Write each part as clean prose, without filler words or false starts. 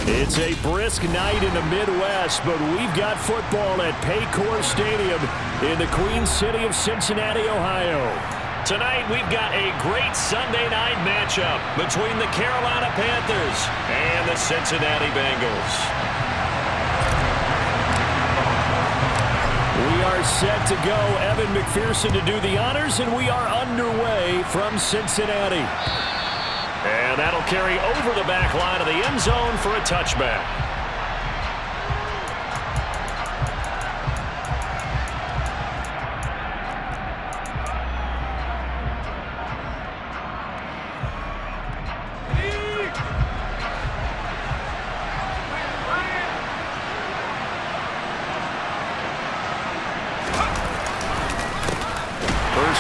It's a brisk night in the Midwest, but we've got football at Paycor Stadium in the Queen City of Cincinnati, Ohio. Tonight, we've got a great Sunday night matchup between the Carolina Panthers and the Cincinnati Bengals. We are set to go. Evan McPherson to do the honors, and we are underway from Cincinnati. And that'll carry over the back line of the end zone for a touchback.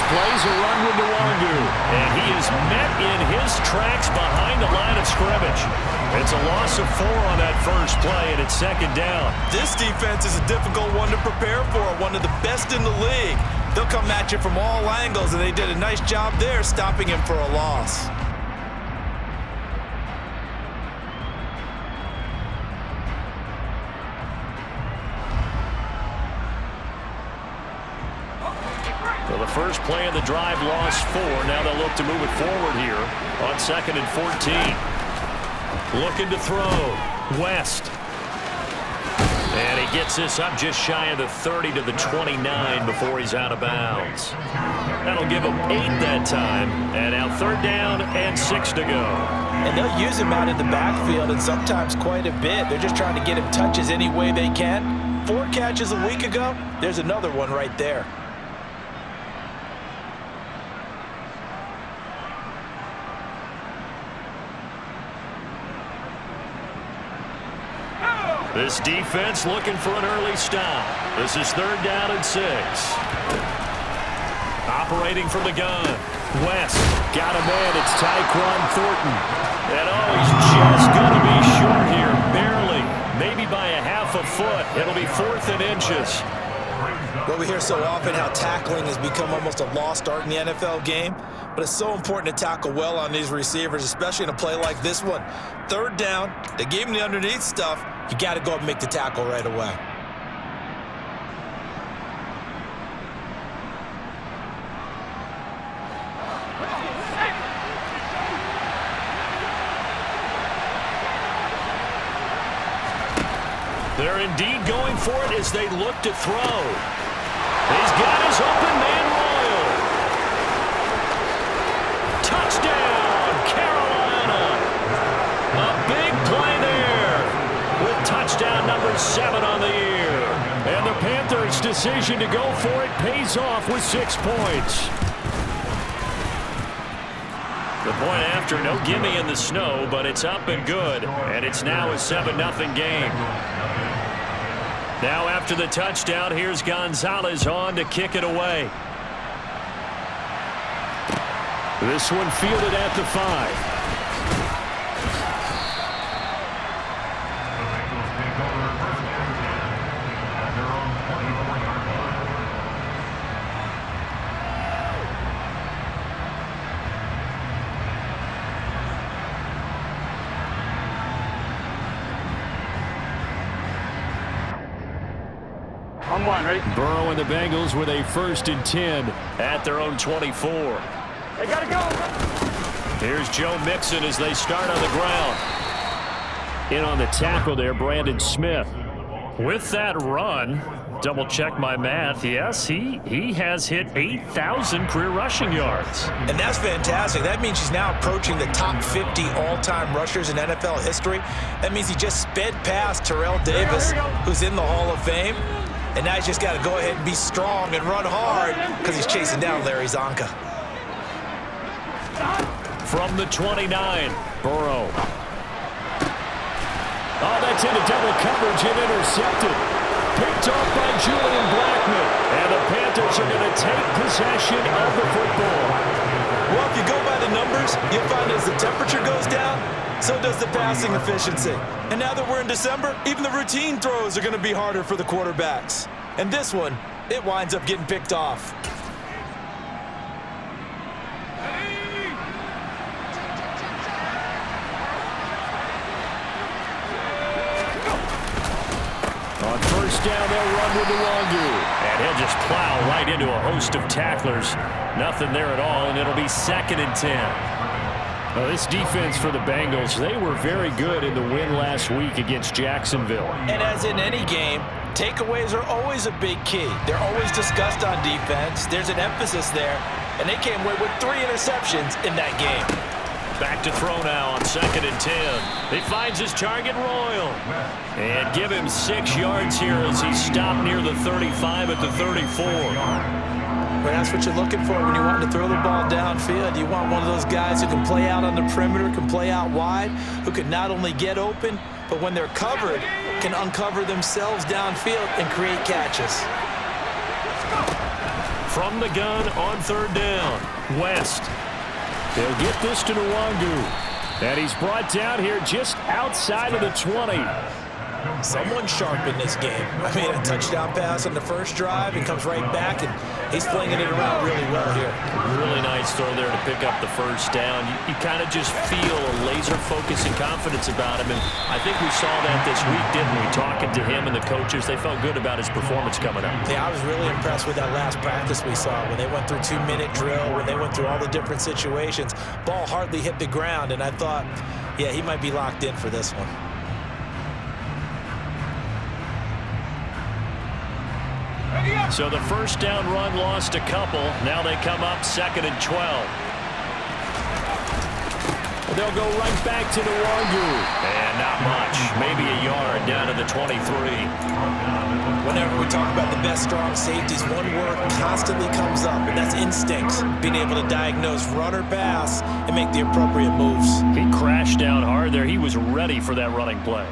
Plays a run with Nwangu, and he is met in his tracks behind the line of scrimmage. It's a loss of 4 on that first play, and it's second down. This defense is a difficult one to prepare for, one of the best in the league. They'll come at you from all angles, and they did a nice job there stopping him for a loss. First play of the drive lost 4. Now they'll look to move it forward here on 2nd and 14. Looking to throw. West. And he gets this up just shy of the 30 to the 29 before he's out of bounds. That'll give him 8 that time. And now 3rd down and 6 to go. And they'll use him out in the backfield, and sometimes quite a bit. They're just trying to get him touches any way they can. 4 catches a week ago. There's another one right there. This defense looking for an early stop. This is 3rd down and 6. Operating from the gun. West got a man. It's Tyquan Thornton. And he's just going to be short here. Barely. Maybe by a half a foot. It'll be 4th and inches. Well, we hear so often how tackling has become almost a lost art in the NFL game. But it's so important to tackle well on these receivers, especially in a play like this one. 3rd down. They gave him the underneath stuff. You got to go up and make the tackle right away. They're indeed going for it as they look to throw. He's got his open man Royal. Touchdown, Carolina. A big play there with touchdown number 7 on the year. And the Panthers' decision to go for it pays off with 6 points. The point after, no gimme in the snow, but it's up and good. And it's now a 7-0 game. Now after the touchdown, here's Gonzalez on to kick it away. This one fielded at the 5. Burrow and the Bengals with a 1st and 10 at their own 24. They gotta go. Here's Joe Mixon as they start on the ground. In on the tackle there, Brandon Smith. With that run, double check my math. Yes, he has hit 8,000 career rushing yards. And that's fantastic. That means he's now approaching the top 50 all-time rushers in NFL history. That means he just sped past Terrell Davis, who's in the Hall of Fame. And now he's just got to go ahead and be strong and run hard because he's chasing down Larry Zonka. From the 29, Burrow. Oh, that's into double coverage and intercepted. Picked off by Julian Blackmon. And the Panthers are going to take possession of the football. Well, if you go by the numbers, you'll find as the temperature goes down, so does the passing efficiency. And now that we're in December, even the routine throws are going to be harder for the quarterbacks. And this one, it winds up getting picked off. down, they'll run with Nwangu. And he'll just plow right into a host of tacklers. Nothing there at all, and it'll be 2nd and 10. Well, this defense for the Bengals, they were very good in the win last week against Jacksonville. And as in any game, takeaways are always a big key. They're always discussed on defense. There's an emphasis there, and they came away with 3 interceptions in that game. Back to throw now on 2nd and 10. He finds his target, Royal. And give him 6 yards here as he stopped near the 35 at the 34. Well, that's what you're looking for when you want to throw the ball downfield. You want one of those guys who can play out on the perimeter, can play out wide, who can not only get open, but when they're covered, can uncover themselves downfield and create catches. From the gun on 3rd down, West. They'll get this to Nwangu. And he's brought down here just outside of the 20. Someone sharp in this game. I mean, a touchdown pass on the first drive and comes right back, and he's flinging it around really well here. Really nice throw there to pick up the first down. You kind of just feel a laser focus and confidence about him, and I think we saw that this week, didn't we? Talking to him and the coaches, they felt good about his performance coming up. Yeah, I was really impressed with that last practice we saw when they went through 2-minute drill, when they went through all the different situations. Ball hardly hit the ground, and I thought, yeah, he might be locked in for this one. So the first down run lost a couple. Now they come up 2nd and 12. They'll go right back to Nwangu. And not much. Maybe a yard down to the 23. Whenever we talk about the best strong safeties, one word constantly comes up, and that's instincts. Being able to diagnose run or pass and make the appropriate moves. He crashed down hard there. He was ready for that running play.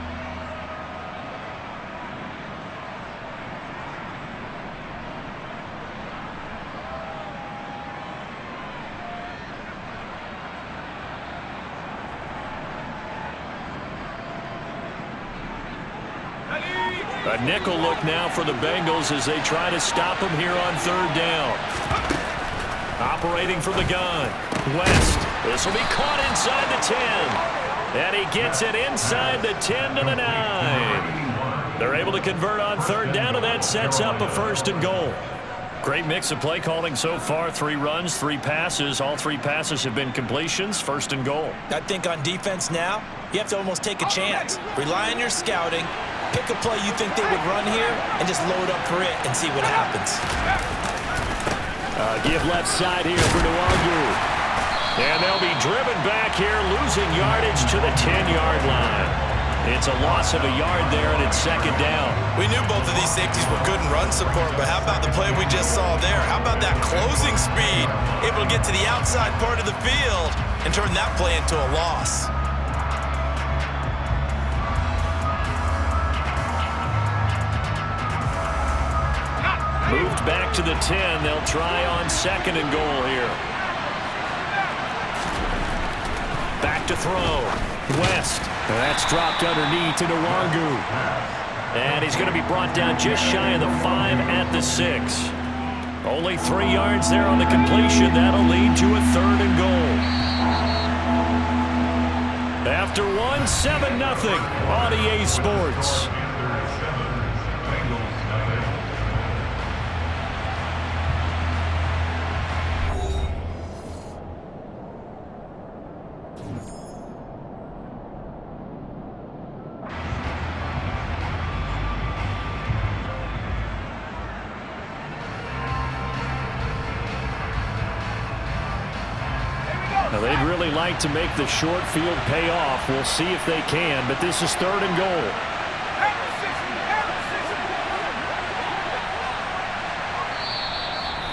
A nickel look now for the Bengals as they try to stop him here on 3rd down. Operating from the gun. West. This will be caught inside the 10. And he gets it inside the 10 to the 9. They're able to convert on 3rd down, and that sets up a 1st and goal. Great mix of play calling so far. 3 runs, 3 passes. All 3 passes have been completions. 1st and goal. I think on defense now, you have to almost take a chance. Rely on your scouting. Pick a play you think they would run here and just load up for it and see what happens. Give left side here for Nwangu. And they'll be driven back here, losing yardage to the 10-yard line. It's a loss of a yard there, and it's 2nd down. We knew both of these safeties were good in run support, but how about the play we just saw there? How about that closing speed? Able to get to the outside part of the field and turn that play into a loss. Moved back to the 10. They'll try on 2nd and goal here. Back to throw. West. That's dropped underneath to Nwangu. And he's going to be brought down just shy of the 5 at the 6. Only 3 yards there on the completion. That'll lead to a 3rd and goal. After 1, 7-0 on EA Sports. Now, they'd really like to make the short field pay off. We'll see if they can, but this is 3rd and goal.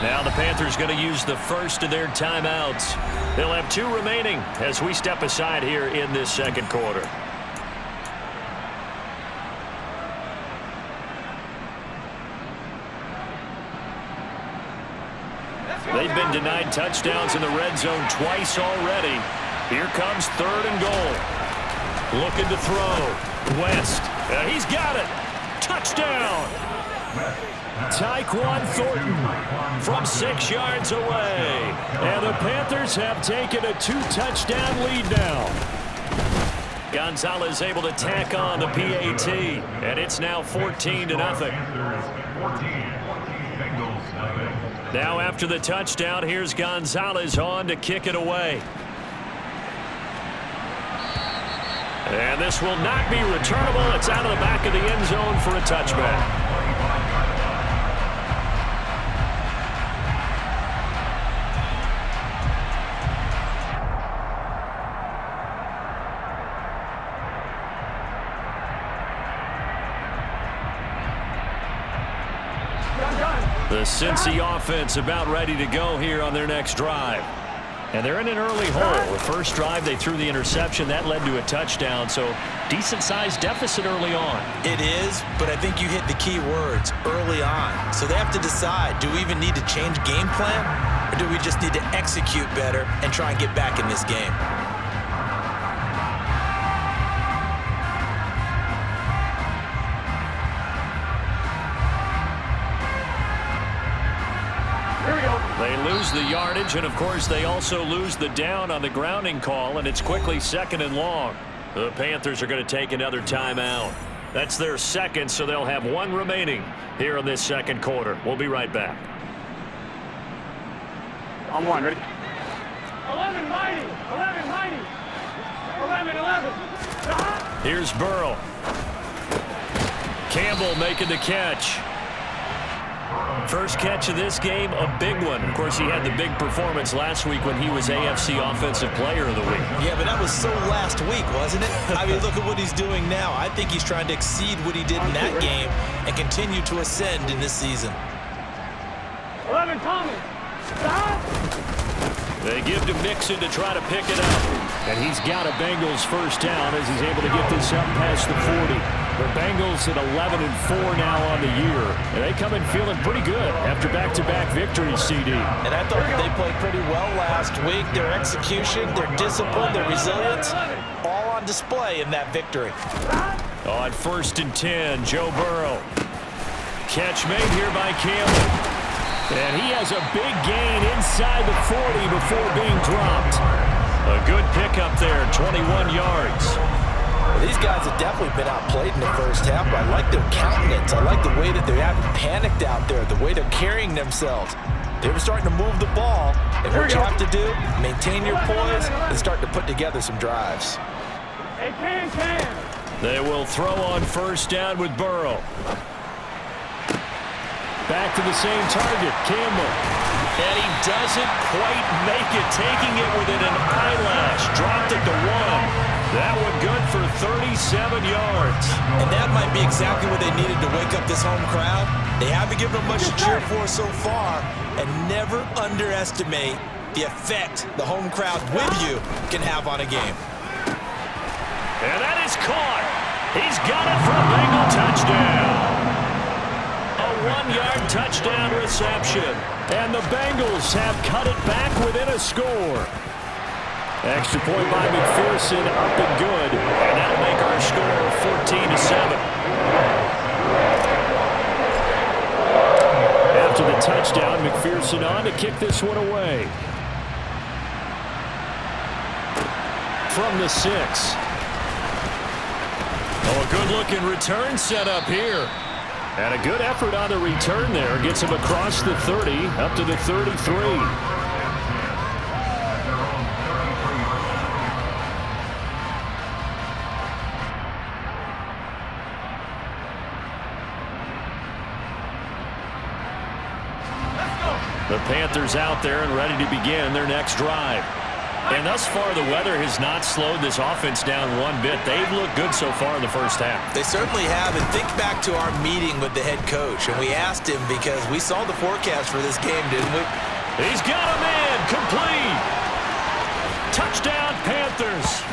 Now the Panthers going to use the first of their timeouts. They'll have 2 remaining as we step aside here in this 2nd quarter. They've been denied touchdowns in the red zone twice already. Here comes 3rd and goal. Looking to throw. West. He's got it. Touchdown. Tyquan Thornton from 6 yards away. And the Panthers have taken a 2-touchdown lead now. Gonzalez able to tack on the PAT, and it's now 14-0. Now after the touchdown, here's Gonzalez on to kick it away. And this will not be returnable. It's out of the back of the end zone for a touchback. The Cincy offense about ready to go here on their next drive. And they're in an early hole. The first drive, they threw the interception. That led to a touchdown, so decent-sized deficit early on. It is, but I think you hit the key words, early on. So they have to decide, do we even need to change game plan, or do we just need to execute better and try and get back in this game? They lose the yardage, and of course they also lose the down on the grounding call, and it's quickly 2nd and long. The Panthers are going to take another timeout. That's their second, so they'll have one remaining here in this second quarter. We'll be right back. On one, ready? 11 mighty, 11 mighty, 11. Here's Burrow. Campbell making the catch. First catch of this game, a big one. Of course, he had the big performance last week when he was AFC Offensive Player of the Week. Yeah, but that was so last week, wasn't it? I mean, look at what he's doing now. I think he's trying to exceed what he did in that game and continue to ascend in this season. 11 Thomas. They give to Mixon to try to pick it up. And he's got a Bengals first down as he's able to get this up past the 40. The Bengals at 11-4 now on the year. And they come in feeling pretty good after back-to-back victories, CD. And I thought that they played pretty well last week. Their execution, their discipline, their resilience, all on display in that victory. On 1st and 10, Joe Burrow. Catch made here by Campbell. And he has a big gain inside the 40 before being dropped. A good pickup there, 21 yards. These guys have definitely been outplayed in the first half, but I like their countenance. I like the way that they haven't panicked out there, the way they're carrying themselves. They were starting to move the ball, and what you have to do, maintain your poise and start to put together some drives. Hey, can. They will throw on 1st down with Burrow. Back to the same target, Campbell. And he doesn't quite make it, taking it within an eyelash. Dropped it to 1. That one good for 37 yards. And that might be exactly what they needed to wake up this home crowd. They haven't given them much to cheer for so far, and never underestimate the effect the home crowd with you can have on a game. And that is caught. He's got it for a Bengal touchdown. A 1-yard touchdown reception. And the Bengals have cut it back within a score. Extra point by McPherson, up and good. And that'll make our score 14-7. After the touchdown, McPherson on to kick this one away. From the 6. Oh, a good-looking return set up here. And a good effort on the return there. Gets him across the 30, up to the 33. The Panthers out there and ready to begin their next drive. And thus far, the weather has not slowed this offense down one bit. They've looked good so far in the first half. They certainly have. And think back to our meeting with the head coach. And we asked him because we saw the forecast for this game, didn't we? He's got a man complete. Touchdown, Panthers.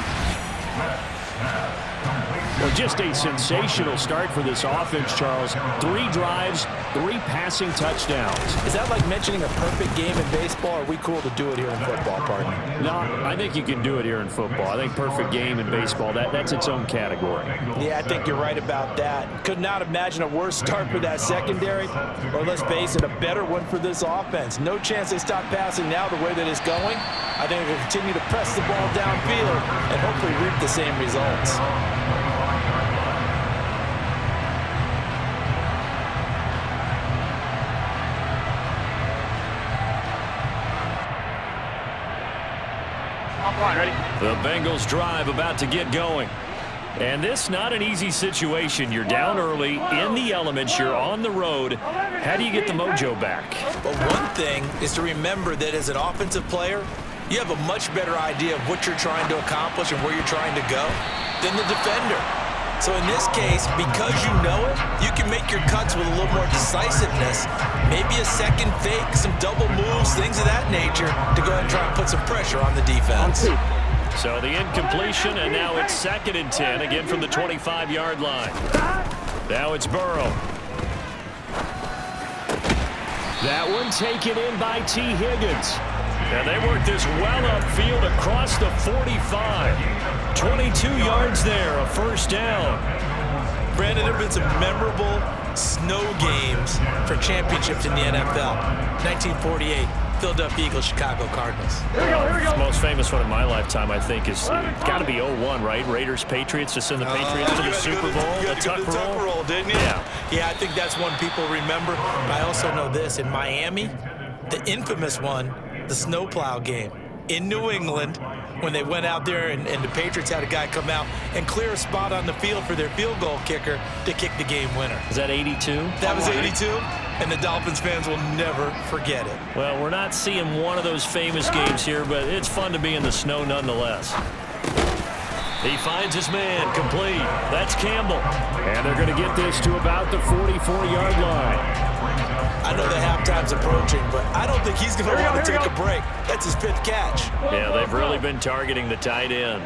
Well, just a sensational start for this offense, Charles. 3 drives, 3 passing touchdowns. Is that like mentioning a perfect game in baseball, or are we cool to do it here in football, partner? No, I think you can do it here in football. I think perfect game in baseball, that's its own category. Yeah, I think you're right about that. Could not imagine a worse start for that secondary, or let's face it, a better one for this offense. No chance they stop passing now the way that it's going. I think they'll continue to press the ball downfield and hopefully reap the same results. Ready? The Bengals drive about to get going. And this not an easy situation. You're down early, in the elements, you're on the road. How do you get the mojo back? But one thing is to remember that as an offensive player, you have a much better idea of what you're trying to accomplish and where you're trying to go than the defender. So in this case, because you know it, you can make your cuts with a little more decisiveness, maybe a second fake, some double moves, things of that nature, to go ahead and try and put some pressure on the defense. So the incompletion, and now it's 2nd and 10, again from the 25-yard line. Now it's Burrow. That one taken in by T. Higgins. And they work this well upfield across the 45. 22 yards there, a first down. Brandon, there have been some memorable snow games for championships in the NFL. 1948, Philadelphia Eagles, Chicago Cardinals. Here we go. The most famous one in my lifetime, I think, is got to be 01, right? Raiders, Patriots, to send the Patriots to the Super Bowl. The Tuck roll, didn't you? Yeah, I think that's one people remember. I also know this. In Miami, the infamous one, the snowplow game in New England, when they went out there and the Patriots had a guy come out and clear a spot on the field for their field goal kicker to kick the game winner. Is that 82? That was 82, and the Dolphins fans will never forget it. Well, we're not seeing one of those famous games here, but it's fun to be in the snow nonetheless. He finds his man, complete. That's Campbell. And they're going to get this to about the 44-yard line. I know the halftime's approaching, but I don't think he's going to want to take a break. That's his 5th catch. Yeah, they've really been targeting the tight end.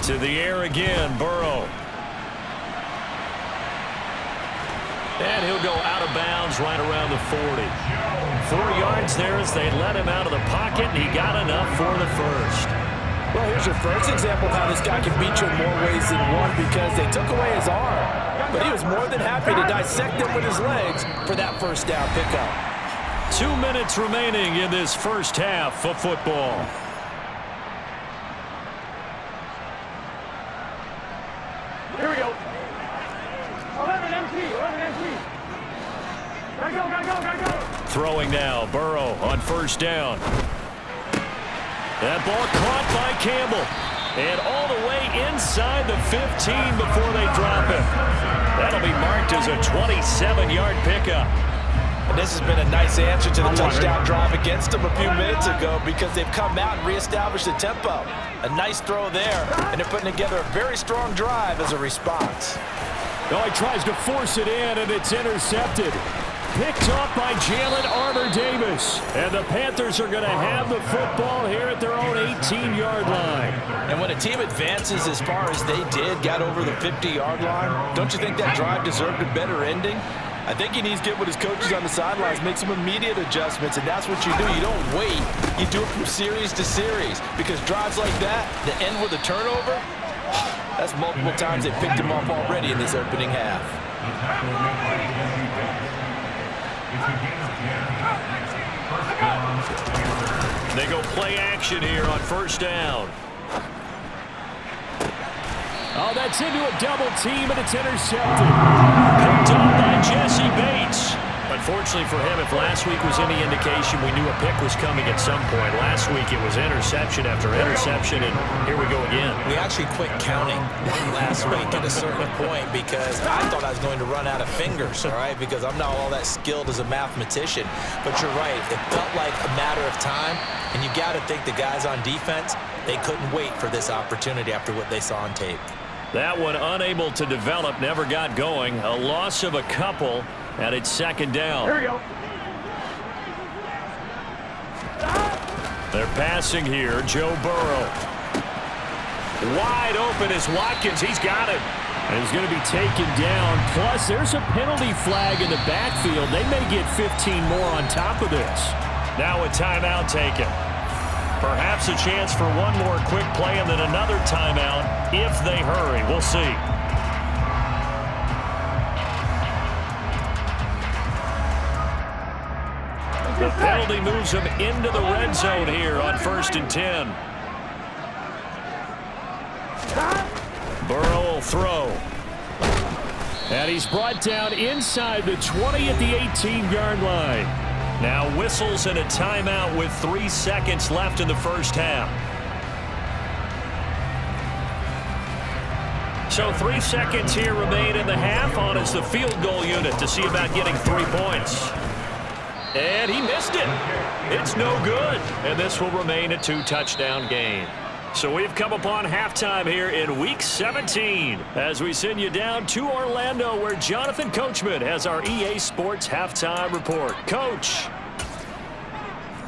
To the air again, Burrow. And he'll go out of bounds right around the 40. 4 yards there as they let him out of the pocket, and he got enough for the first. Well, here's your first example of how this guy can beat you in more ways than one, because they took away his arm. But he was more than happy to dissect them with his legs for that first down pickup. 2 minutes remaining in this first half of football. Here we go. 11 MT. Gotta go. Throwing now, Burrow on first down. That ball caught by Campbell. And all the way inside the 15 before they drop it. That'll be marked as a 27-yard pickup. And this has been a nice answer to the touchdown drive against them a few minutes ago, because they've come out and reestablished the tempo. A nice throw there, and they're putting together a very strong drive as a response. Oh, he tries to force it in, and it's intercepted. Picked off by Jalen Armour-Davis. And the Panthers are going to have the football here at their own 18-yard line. And when a team advances as far as they did, got over the 50-yard line, don't you think that drive deserved a better ending? I think he needs to get with his coaches on the sidelines, make some immediate adjustments, and that's what you do. You don't wait. You do it from series to series, because drives like that end with a turnover, that's multiple times they picked him off already in this opening half. They go play action here on first down. Oh, that's into a double team, and it's intercepted. Picked up by Jesse Bates. Unfortunately for him, if last week was any indication, we knew a pick was coming at some point. Last week it was interception after interception, and here we go again. We actually quit counting last week at a certain point, because I thought I was going to run out of fingers, all right, because I'm not all that skilled as a mathematician. But you're right, it felt like a matter of time, and you got to think the guys on defense, they couldn't wait for this opportunity after what they saw on tape. That one unable to develop, never got going. A loss of a couple, and it's second down. Here we go. They're passing here, Joe Burrow. Wide open is Watkins. He's got it. And he's going to be taken down. Plus, there's a penalty flag in the backfield. They may get 15 more on top of this. Now a timeout taken. Perhaps a chance for one more quick play and then another timeout if they hurry. We'll see. The penalty moves him into the red zone here on 1st and 10. Burrow will throw. And he's brought down inside the 20 at the 18-yard line. Now whistles and a timeout with 3 seconds left in the first half. So 3 seconds here remain in the half on as the field goal unit to see about getting 3 points. And he missed it. It's no good. And this will remain a 2-touchdown game. So we've come upon halftime here in Week 17 as we send you down to Orlando where Jonathan Coachman has our EA Sports Halftime Report. Coach.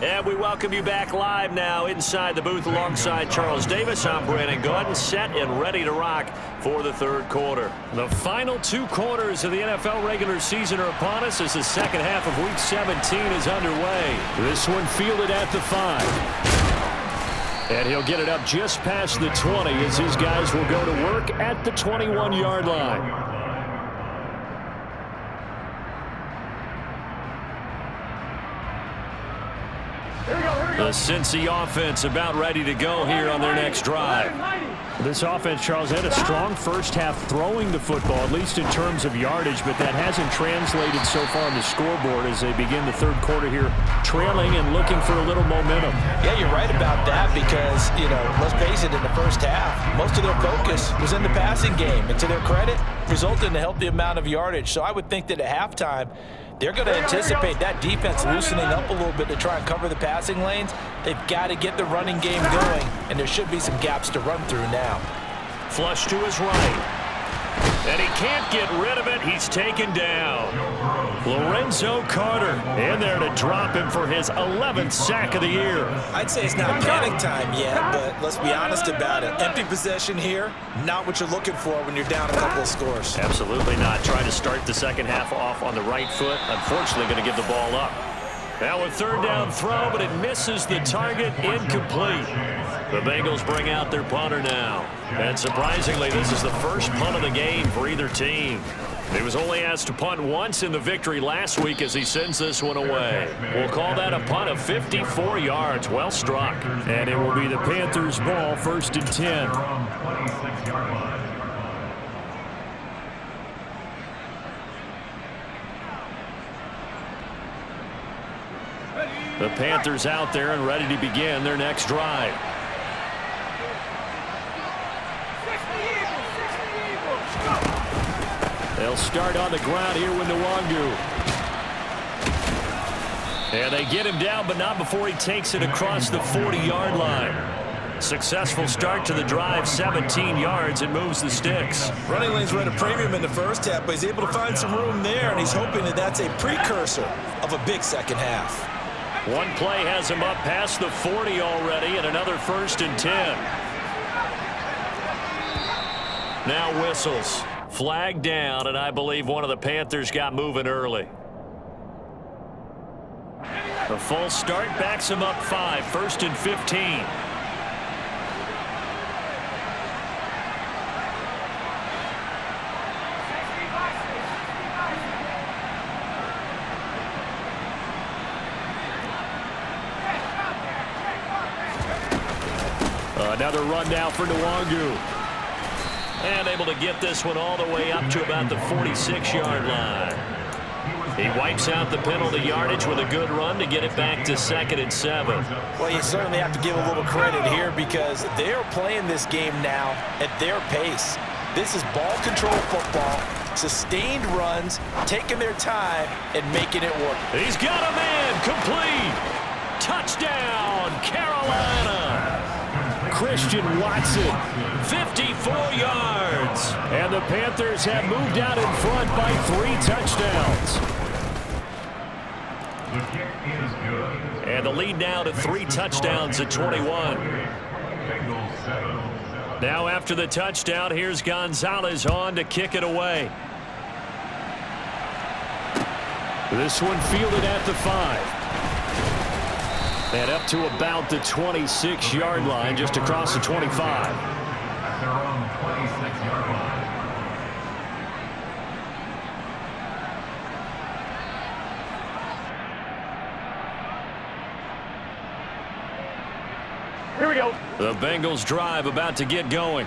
And we welcome you back live now inside the booth alongside Charles Davis. I'm Brandon Gordon, set and ready to rock for the third quarter. The final 2 quarters of the NFL regular season are upon us as the second half of Week 17 is underway. This one fielded at the 5. And he'll get it up just past the 20 as his guys will go to work at the 21-yard line. The Cincy offense about ready to go here on their next drive. This offense, Charles, had a strong first half throwing the football, at least in terms of yardage, but that hasn't translated so far on the scoreboard as they begin the third quarter here, trailing and looking for a little momentum. Yeah, you're right about that because, let's face it, in the first half, most of their focus was in the passing game. And to their credit, resulted in a healthy amount of yardage. So I would think that at halftime, they're going to anticipate that defense loosening up a little bit to try and cover the passing lanes. They've got to get the running game going, and there should be some gaps to run through now. Flush to his right. And he can't get rid of it. He's taken down. Lorenzo Carter in there to drop him for his 11th sack of the year. I'd say it's not panic time yet, but let's be honest about it. Empty possession here, not what you're looking for when you're down a couple of scores. Absolutely not. Trying to start the second half off on the right foot. Unfortunately, going to give the ball up. Now a third down throw, but it misses the target. Incomplete. The Bengals bring out their punter now. And surprisingly, this is the first punt of the game for either team. He was only asked to punt once in the victory last week as he sends this one away. We'll call that a punt of 54 yards. Well struck. And it will be the Panthers' ball, 1st and 10. The Panthers out there and ready to begin their next drive. They'll start on the ground here with Nwangu. And they get him down, but not before he takes it across the 40-yard line. Successful start to the drive, 17 yards, and moves the sticks. Running lanes were at a premium in the first half, but he's able to find some room there, and he's hoping that that's a precursor of a big second half. One play has him up past the 40 already, and another 1st and 10. Now whistles. Flag down, and I believe one of the Panthers got moving early. The full start backs him up 5, 1st and 15. Another run now for Nwangu. And able to get this one all the way up to about the 46-yard line. He wipes out the penalty yardage with a good run to get it back to 2nd and 7. Well, you certainly have to give a little credit here because they're playing this game now at their pace. This is ball control football, sustained runs, taking their time, and making it work. He's got a man, complete. Touchdown, Carolina. Christian Watson, 54 yards. And the Panthers have moved out in front by 3 touchdowns. And the lead now to 3 touchdowns at 21. Now after the touchdown, here's Gonzalez on to kick it away. This one fielded at the 5. And up to about the 26-yard line, just across the 25. Here we go. The Bengals drive about to get going.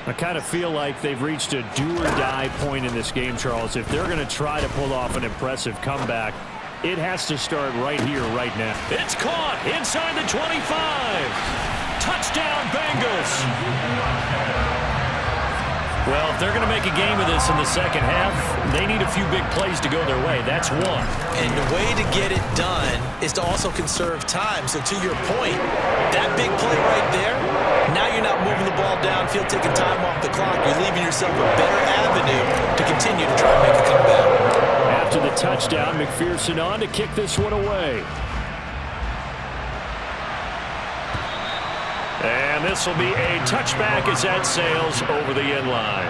I kind of feel like they've reached a do-or-die point in this game, Charles. If they're going to try to pull off an impressive comeback, it has to start right here, right now. It's caught inside the 25. Touchdown, Bengals. Well, if they're going to make a game of this in the second half, they need a few big plays to go their way. That's one. And the way to get it done is to also conserve time. So to your point, that big play right there, now you're not moving the ball downfield, taking time off the clock. You're leaving yourself a better avenue to continue to try and make a comeback. After the touchdown, McPherson on to kick this one away. And this will be a touchback as that sails over the end line.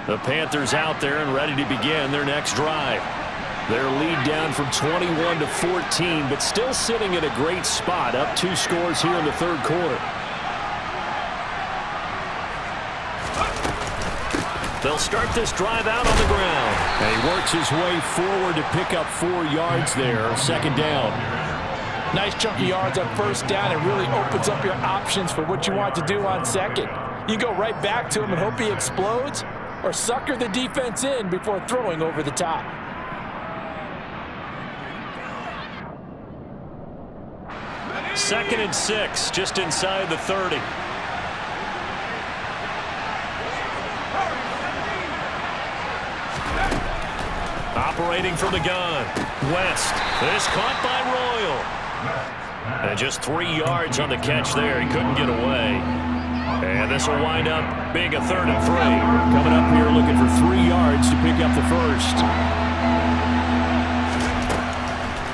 The Panthers out there and ready to begin their next drive. Their lead down from 21 to 14, but still sitting at a great spot, up 2 scores here in the third quarter. They'll start this drive out on the ground. And he works his way forward to pick up 4 yards there, second down. Nice chunk of yards on first down. It really opens up your options for what you want to do on second. You go right back to him and hope he explodes, or sucker the defense in before throwing over the top. Second and 6, just inside the 30. Operating from the gun, West. This caught by Royal. And just 3 yards on the catch there. He couldn't get away. And this will wind up being a 3rd and 3. Coming up here looking for 3 yards to pick up the first.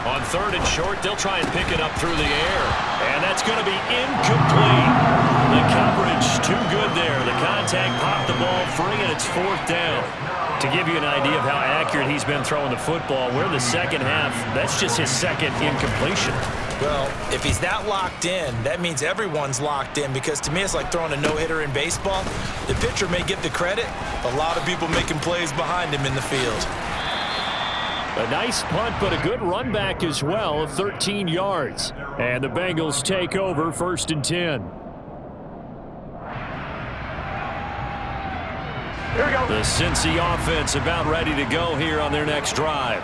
On 3rd and short, they'll try and pick it up through the air. And that's going to be incomplete. The coverage too good there. The contact popped the ball free, and it's 4th down. To give you an idea of how accurate he's been throwing the football, we're in the second half. That's just his second incompletion. Well, if he's that locked in, that means everyone's locked in, because to me it's like throwing a no-hitter in baseball. The pitcher may get the credit, a lot of people making plays behind him in the field. A nice punt, but a good run back as well of 13 yards. And the Bengals take over 1st and 10. Here we go. The Cincy offense about ready to go here on their next drive.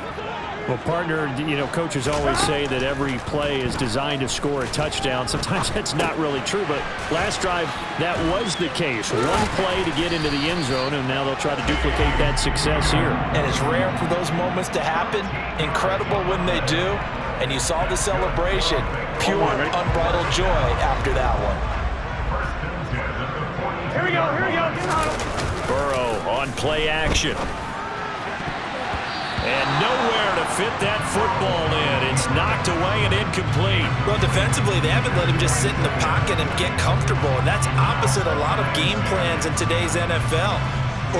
Well, partner, coaches always say that every play is designed to score a touchdown. Sometimes that's not really true, but last drive, that was the case. One play to get into the end zone, and now they'll try to duplicate that success here. And it's rare for those moments to happen. Incredible when they do. And you saw the celebration. Pure, unbridled joy after that one. Here we go. Here we go. Get on him. Burrow on play action. And nowhere to fit that football in. It's knocked away and incomplete. Well, defensively, they haven't let him just sit in the pocket and get comfortable, and that's opposite a lot of game plans in today's NFL.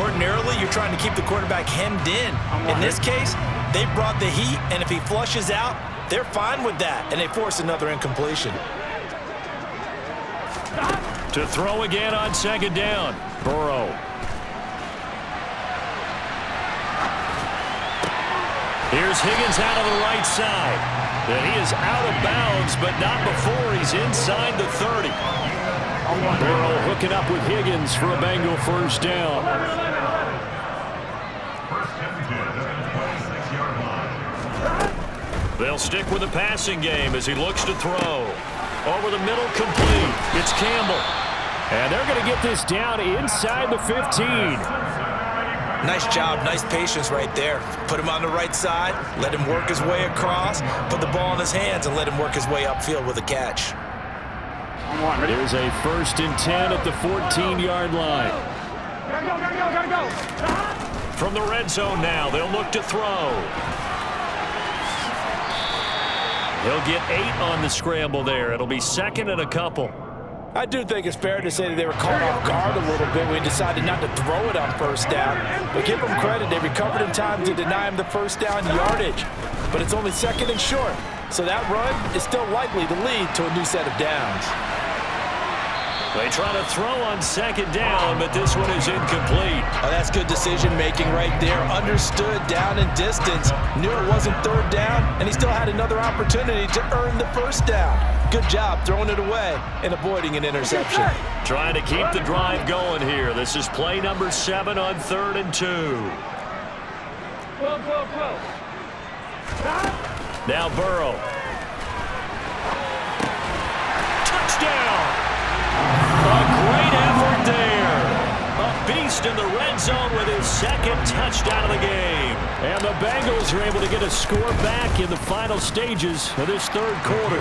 Ordinarily, you're trying to keep the quarterback hemmed in. In this case, they brought the heat, and if he flushes out, they're fine with that, and they force another incompletion. To throw again on 2nd down. Burrow. Here's Higgins out on the right side. And he is out of bounds, but not before he's inside the 30. Burrow hooking up with Higgins for a Bengal first down. They'll stick with the passing game as he looks to throw. Over the middle, complete. It's Campbell. And they're going to get this down inside the 15. Nice job, nice patience right there. Put him on the right side, let him work his way across, put the ball in his hands, and let him work his way upfield with a catch. There's a 1st and 10 at the 14-yard line. Gotta go. From the red zone now, they'll look to throw. He'll get 8 on the scramble there. It'll be 2nd and a couple. I do think it's fair to say that they were caught off guard a little bit when he decided not to throw it on first down. But give them credit, they recovered in time to deny him the first down yardage. But it's only 2nd and short, so that run is still likely to lead to a new set of downs. They try to throw on second down, but this one is incomplete. Oh, that's good decision-making right there. Understood down and distance. Knew it wasn't third down, and he still had another opportunity to earn the first down. Good job throwing it away and avoiding an interception. Trying to keep the drive going here. This is play number 7 on 3rd and 2. Now Burrow. Touchdown! A great effort there. A beast in the red zone with his second touchdown of the game. And the Bengals are able to get a score back in the final stages of this third quarter.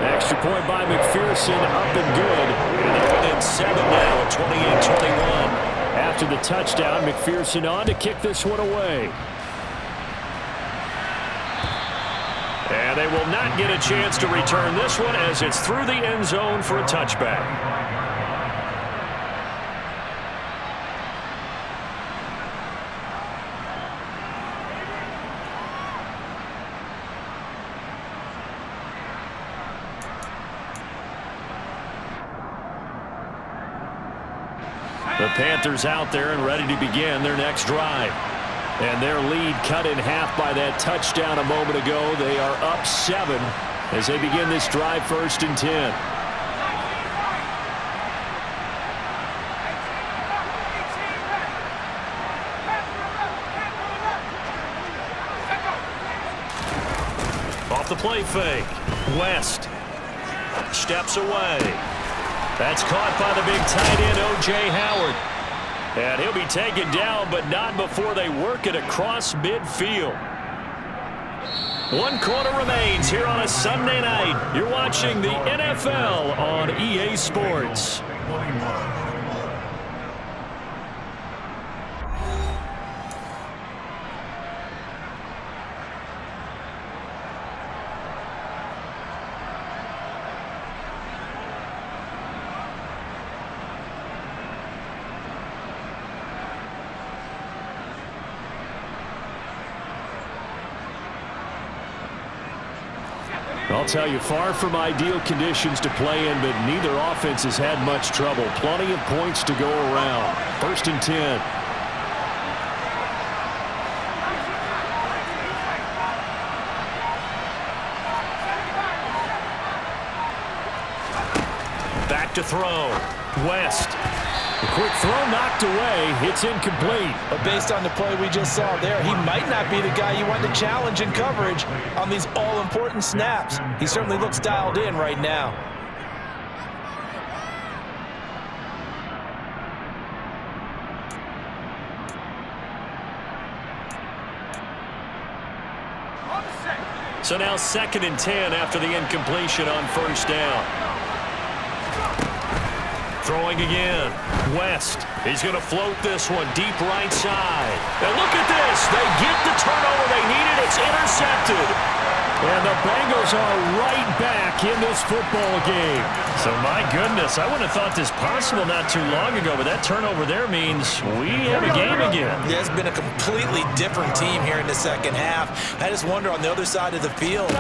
Extra point by McPherson, up and good. And they're within 7 now at 28-21. After the touchdown, McPherson on to kick this one away. And they will not get a chance to return this one as it's through the end zone for a touchback. The Panthers out there and ready to begin their next drive. And their lead cut in half by that touchdown a moment ago. They are up 7 as they begin this drive 1st and 10. Off the play fake. West steps away. That's caught by the big tight end, O.J. Howard. And he'll be taken down, but not before they work it across midfield. 1 quarter remains here on a Sunday night. You're watching the NFL on EA Sports. I'll tell you, far from ideal conditions to play in, but neither offense has had much trouble. Plenty of points to go around. 1st and 10. Back to throw. West. A quick throw knocked away. It's incomplete. But based on the play we just saw there, he might not be the guy you want to challenge in coverage on these all-important snaps. He certainly looks dialed in right now. So now 2nd and 10 after the incompletion on 1st down. Throwing again. West. He's going to float this one deep right side. And look at this. They get the turnover they needed. It's intercepted. And the Bengals are right back in this football game. So, my goodness, I wouldn't have thought this possible not too long ago, but that turnover there means we have a game again. Yeah, it's been a completely different team here in the second half. I just wonder on the other side of the field,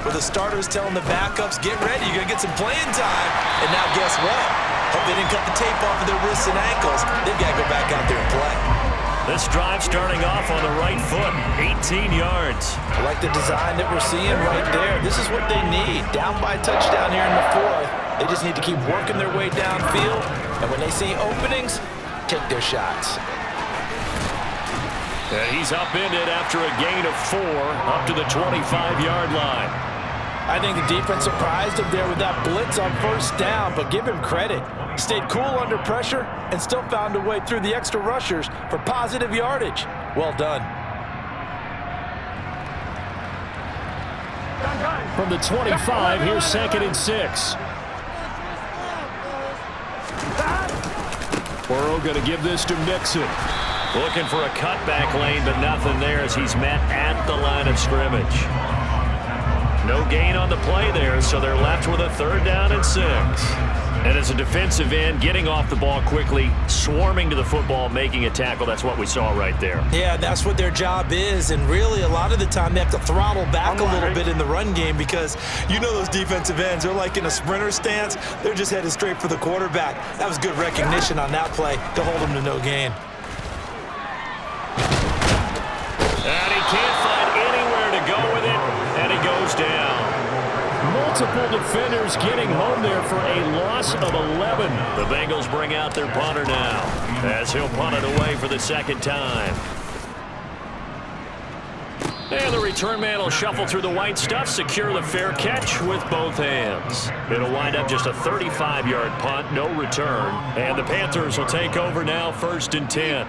where the starters telling the backups, get ready, you're going to get some playing time. And now guess what? Hope they didn't cut the tape off of their wrists and ankles. They've got to go back out there and play. This drive starting off on the right foot, 18 yards. I like the design that we're seeing right there. This is what they need. Down by a touchdown here in the 4th. They just need to keep working their way downfield. And when they see openings, take their shots. And he's upended after a gain of 4 up to the 25-yard line. I think the defense surprised him there with that blitz on 1st down, but give him credit. Stayed cool under pressure and still found a way through the extra rushers for positive yardage. Well done. From the 25, here's 2nd and 6. Burrow going to give this to Mixon. Looking for a cutback lane, but nothing there as he's met at the line of scrimmage. No gain on the play there, so they're left with a 3rd down and 6. And as a defensive end, getting off the ball quickly, swarming to the football, making a tackle, that's what we saw right there. Yeah, that's what their job is, and really a lot of the time they have to throttle back a little bit in the run game because you know those defensive ends, they're like in a sprinter stance. They're just headed straight for the quarterback. That was good recognition on that play to hold them to no gain. And he can't find anywhere to go with it, and he goes down. Multiple defenders getting home there for a loss of 11. The Bengals bring out their punter now as he'll punt it away for the second time. And the return man will shuffle through the white stuff, secure the fair catch with both hands. It'll wind up just a 35-yard punt, no return. And the Panthers will take over now, 1st and 10.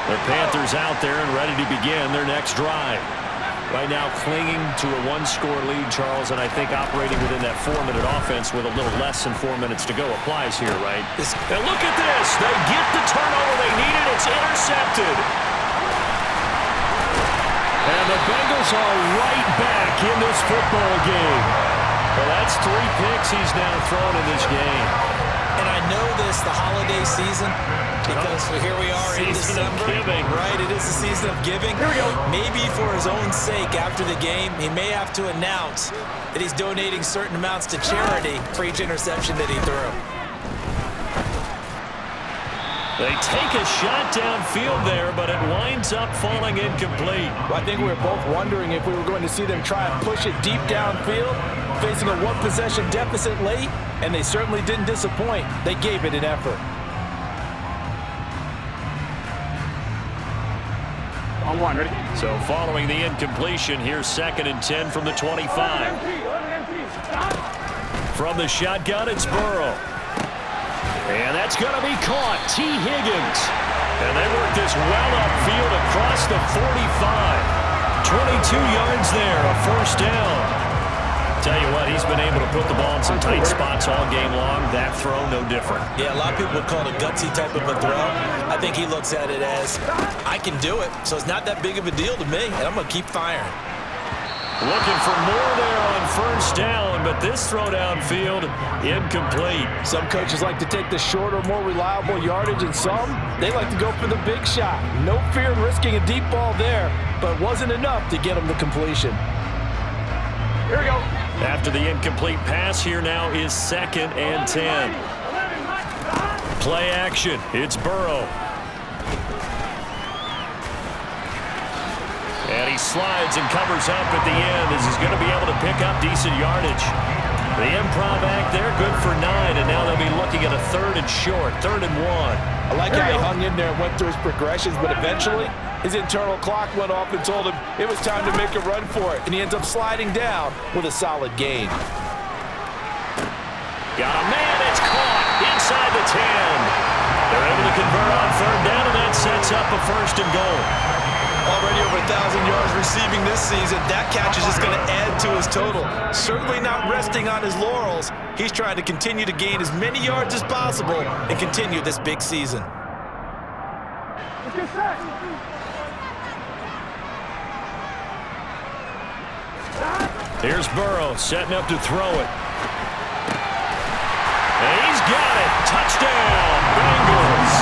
The Panthers out there and ready to begin their next drive. Right now clinging to a one-score lead, Charles, and I think operating within that 4-minute offense with a little less than 4 minutes to go applies here, right? And look at this. They get the turnover they needed. It's intercepted. And the Bengals are right back in this football game. Well, that's 3 picks he's now thrown in this game. And I know this, the holiday season, because here we are in Season of December. giving. Right, it is the season of giving. Here we go. Maybe for his own sake after the game, he may have to announce that he's donating certain amounts to charity for each interception that he threw. They take a shot downfield there, but it winds up falling incomplete. Well, I think we were both wondering if we were going to see them try and push it deep downfield, facing a one-possession deficit late, and they certainly didn't disappoint. They gave it an effort. On one, ready? So following the incompletion, here's 2nd and 10 from the 25. From the shotgun, it's Burrow. And that's going to be caught. T. Higgins. And they work this well upfield across the 45. 22 yards there, a 1st down. Tell you what, he's been able to put the ball in some tight spots all game long. That throw, no different. Yeah, a lot of people would call it a gutsy type of a throw. I think he looks at it as, I can do it, so it's not that big of a deal to me, and I'm going to keep firing. Looking for more there on 1st down, but this throw downfield, incomplete. Some coaches like to take the shorter, more reliable yardage, and some, they like to go for the big shot. No fear in risking a deep ball there, but it wasn't enough to get him to completion. Here we go. After the incomplete pass, here now is 2nd and 10. Play action. It's Burrow. And he slides and covers up at the end as he's going to be able to pick up decent yardage. The improv act there, good for 9, and now they'll be looking at a 3rd and short, 3rd and 1. I like how he hung in there and went through his progressions, but eventually his internal clock went off and told him it was time to make a run for it, and he ends up sliding down with a solid gain. Got a man, it's caught inside the 10. They're able to convert on 3rd down, and that sets up a 1st and goal. Already over 1,000 yards receiving this season. That catch is just going to add to his total. Certainly not resting on his laurels. He's trying to continue to gain as many yards as possible and continue this big season. Let's get set. Here's Burrow setting up to throw it. And he's got it. Touchdown, Bengals.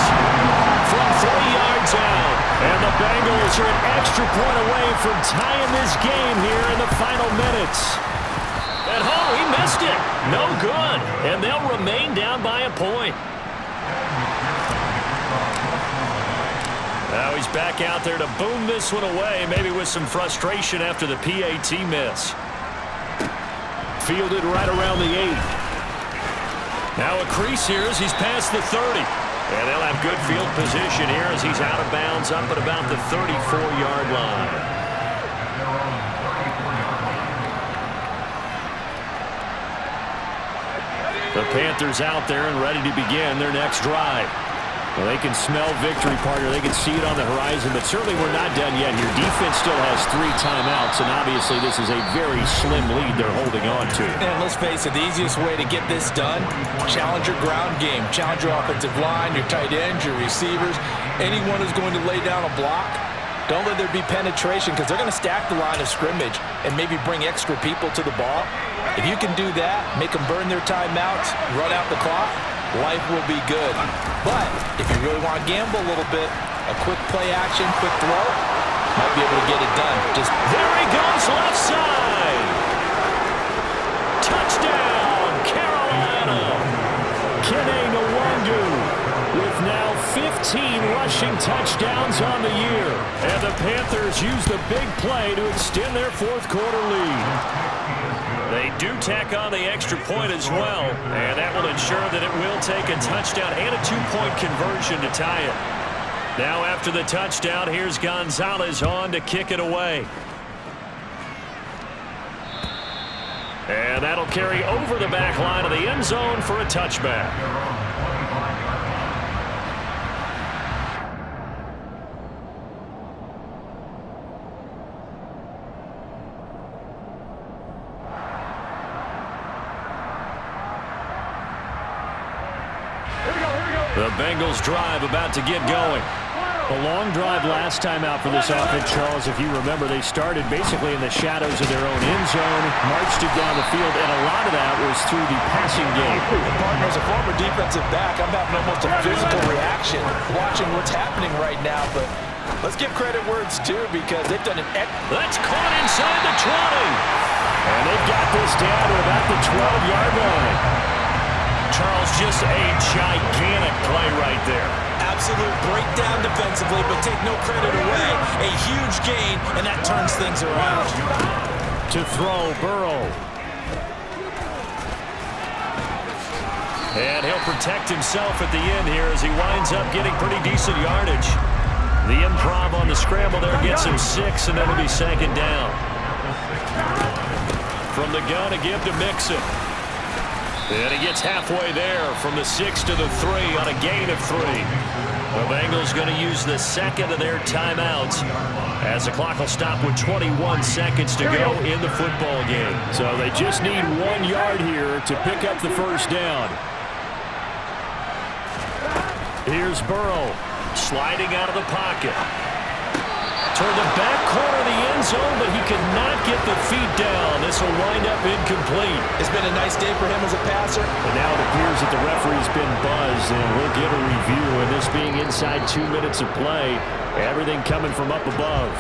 From 30 yards out. And the Bengals are an extra point away from tying this game here in the final minutes. At home, he missed it. No good. And they'll remain down by a point. Now he's back out there to boom this one away, maybe with some frustration after the PAT miss. Fielded right around the 8. Now a crease here as he's past the 30. And they'll have good field position here as he's out of bounds up at about the 34-yard line. The Panthers out there and ready to begin their next drive. Well, they can smell victory, partner. They can see it on the horizon, but certainly we're not done yet here. Defense still has 3 timeouts, and obviously this is a very slim lead they're holding on to. And let's face it, the easiest way to get this done, challenge your ground game. Challenge your offensive line, your tight ends, your receivers, anyone who's going to lay down a block. Don't let there be penetration because they're going to stack the line of scrimmage and maybe bring extra people to the ball. If you can do that, make them burn their timeouts, run out the clock, life will be good. But if you really want to gamble a little bit, a quick play action, quick throw, might be able to get it done. Just there he goes, left side. Touchdown, Carolina. Kene Nwangu with now 15 rushing touchdowns on the year. And the Panthers use the big play to extend their fourth quarter lead. They do tack on the extra point as well, and that will ensure that it will take a touchdown and a 2-point conversion to tie it. Now after the touchdown, here's Gonzalez on to kick it away. And that'll carry over the back line of the end zone for a touchback. The Bengals drive about to get going. A long drive last time out for this offense, Charles. If you remember, they started basically in the shadows of their own end zone, marched it down the field, and a lot of that was through the passing game. Partner, as a former defensive back, I'm having almost a physical reaction watching what's happening right now, but let's give credit where it's due because they've done an That's caught inside the 20. And they've got this down to about the 12-yard line. Charles, just a gigantic play right there. Absolute breakdown defensively, but take no credit away. A huge gain, and that turns things around. To throw, Burrow. And he'll protect himself at the end here as he winds up getting pretty decent yardage. The improv on the scramble there gets him 6, and that'll be second down. From the gun to give to Mixon. And he gets halfway there from the 6 to the 3 on a gain of 3. The Bengals going to use the second of their timeouts as the clock will stop with 21 seconds to go in the football game. So they just need 1 yard here to pick up the first down. Here's Burrow sliding out of the pocket. Toward the back corner of the end zone, but he could not get the feet down. This will wind up incomplete. It's been a nice day for him as a passer. And now it appears that the referee's been buzzed, and we'll get a review. And this being inside 2 minutes of play, everything coming from up above.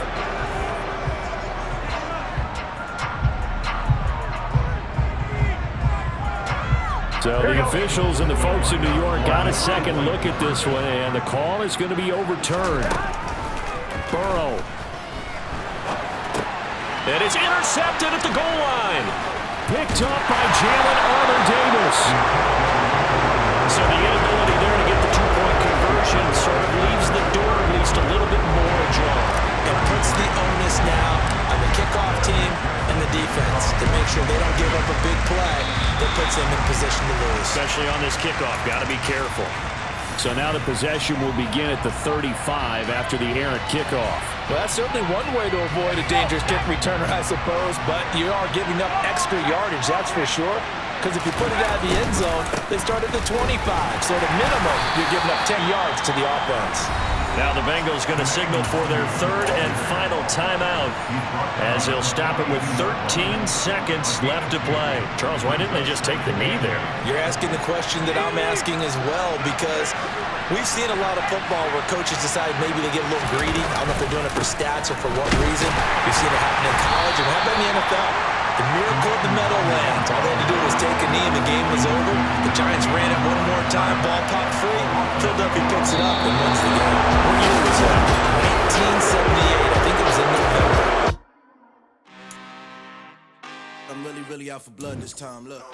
So the officials and the folks in New York got a second look at this one, and the call is going to be overturned. Burrow. And it's intercepted at the goal line. Picked up by Jalen Armour-Davis. So the inability there to get the 2-point conversion sort of leaves the door at least a little bit more ajar. It puts the onus now on the kickoff team and the defense to make sure they don't give up a big play that puts them in position to lose. Especially on this kickoff. Got to be careful. So now the possession will begin at the 35 after the errant kickoff. Well, that's certainly one way to avoid a dangerous kick returner, I suppose, but you are giving up extra yardage, that's for sure. Because if you put it out of the end zone, they start at the 25. So at a minimum, you're giving up 10 yards to the offense. Now the Bengals going to signal for their third and final timeout as they'll stop it with 13 seconds left to play. Charles, why didn't they just take the knee there? You're asking the question that I'm asking as well, because we've seen a lot of football where coaches decide maybe they get a little greedy. I don't know if they're doing it for stats or for what reason. We've seen it happen in college, and how about in the NFL? The miracle of the Meadowlands. All they had to do was take a knee and the game was over. The Giants ran it one more time. Ball popped free. Philadelphia picks it up and wins the game. What year was that? 1978. I think it was in November. I'm really out for blood this time. Look.